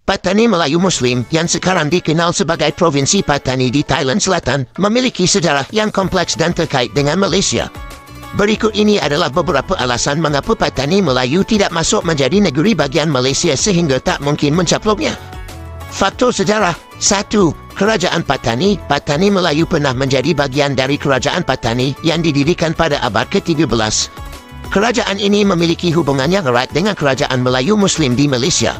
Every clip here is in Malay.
Patani Melayu Muslim yang sekarang dikenal sebagai Provinsi Patani di Thailand Selatan memiliki sejarah yang kompleks dan terkait dengan Malaysia. Berikut ini adalah beberapa alasan mengapa Patani Melayu tidak masuk menjadi negeri bagian Malaysia sehingga tak mungkin mencaploknya. Faktor sejarah. 1. Kerajaan Patani. Patani Melayu pernah menjadi bagian dari Kerajaan Patani yang didirikan pada abad ke-13. Kerajaan ini memiliki hubungan yang erat dengan Kerajaan Melayu Muslim di Malaysia.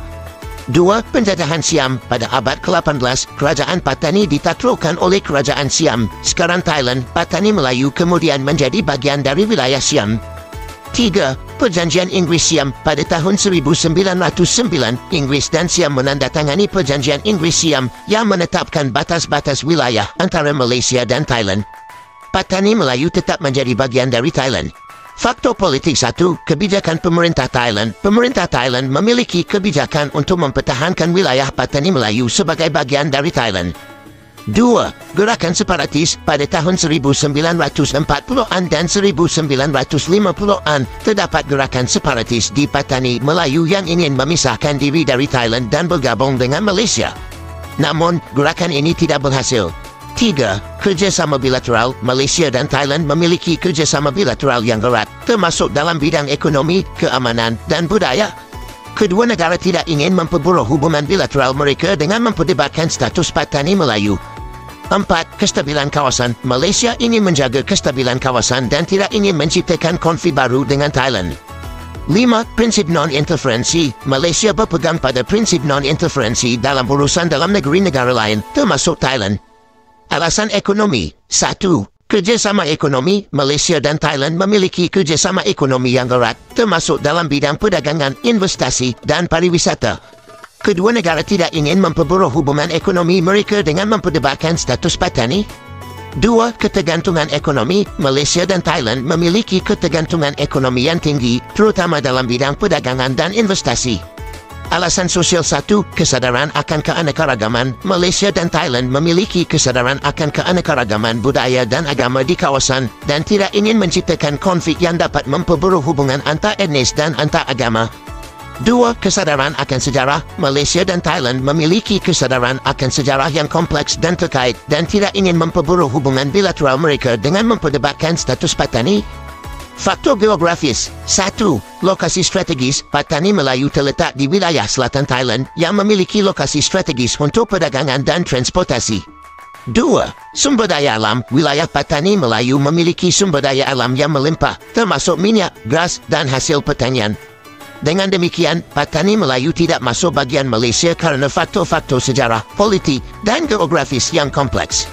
2. Penjajahan Siam. Pada abad ke-18, Kerajaan Patani ditaklukkan oleh Kerajaan Siam. Sekarang Thailand, Patani Melayu kemudian menjadi bagian dari wilayah Siam. 3. Perjanjian Inggris-Siam. Pada tahun 1909, Inggris dan Siam menandatangani Perjanjian Inggris-Siam yang menetapkan batas-batas wilayah antara Malaysia dan Thailand. Patani Melayu tetap menjadi bagian dari Thailand. Faktor politik. 1. Kebijakan pemerintah Thailand. Pemerintah Thailand memiliki kebijakan untuk mempertahankan wilayah Patani Melayu sebagai bagian dari Thailand. 2. Gerakan separatis. Pada tahun 1940-an dan 1950-an, terdapat gerakan separatis di Patani Melayu yang ingin memisahkan diri dari Thailand dan bergabung dengan Malaysia. Namun, gerakan ini tidak berhasil. 3. Kerjasama bilateral. Malaysia dan Thailand memiliki kerjasama bilateral yang erat, termasuk dalam bidang ekonomi, keamanan, dan budaya. Kedua negara tidak ingin memperburuk hubungan bilateral mereka dengan memperdebatkan status Patani Melayu. 4. Kestabilan kawasan. Malaysia ingin menjaga kestabilan kawasan dan tidak ingin menciptakan konflik baru dengan Thailand. 5. Prinsip non-interferensi. Malaysia berpegang pada prinsip non-interferensi dalam urusan dalam negeri negara lain, termasuk Thailand. Alasan ekonomi. 1. Kerjasama ekonomi. Malaysia dan Thailand memiliki kerjasama ekonomi yang erat, termasuk dalam bidang perdagangan, investasi, dan pariwisata. Kedua negara tidak ingin memperburuk hubungan ekonomi mereka dengan memperdebatkan status Patani. 2. Ketergantungan ekonomi. Malaysia dan Thailand memiliki ketergantungan ekonomi yang tinggi, terutama dalam bidang perdagangan dan investasi. Alasan sosial. 1. Kesadaran akan keanekaragaman. Malaysia dan Thailand memiliki kesadaran akan keanekaragaman budaya dan agama di kawasan dan tidak ingin menciptakan konflik yang dapat memperburuk hubungan antar etnis dan antar agama. 2. Kesadaran akan sejarah. Malaysia dan Thailand memiliki kesadaran akan sejarah yang kompleks dan terkait dan tidak ingin memperburuk hubungan bilateral mereka dengan memperdebatkan status Patani. Faktor geografis. 1. Lokasi strategis. Patani Melayu terletak di wilayah selatan Thailand yang memiliki lokasi strategis untuk perdagangan dan transportasi. 2. Sumber daya alam. Wilayah Patani Melayu memiliki sumber daya alam yang melimpah, termasuk minyak, gas, dan hasil pertanian. Dengan demikian, Patani Melayu tidak masuk bagian Malaysia kerana faktor-faktor sejarah, politik, dan geografis yang kompleks.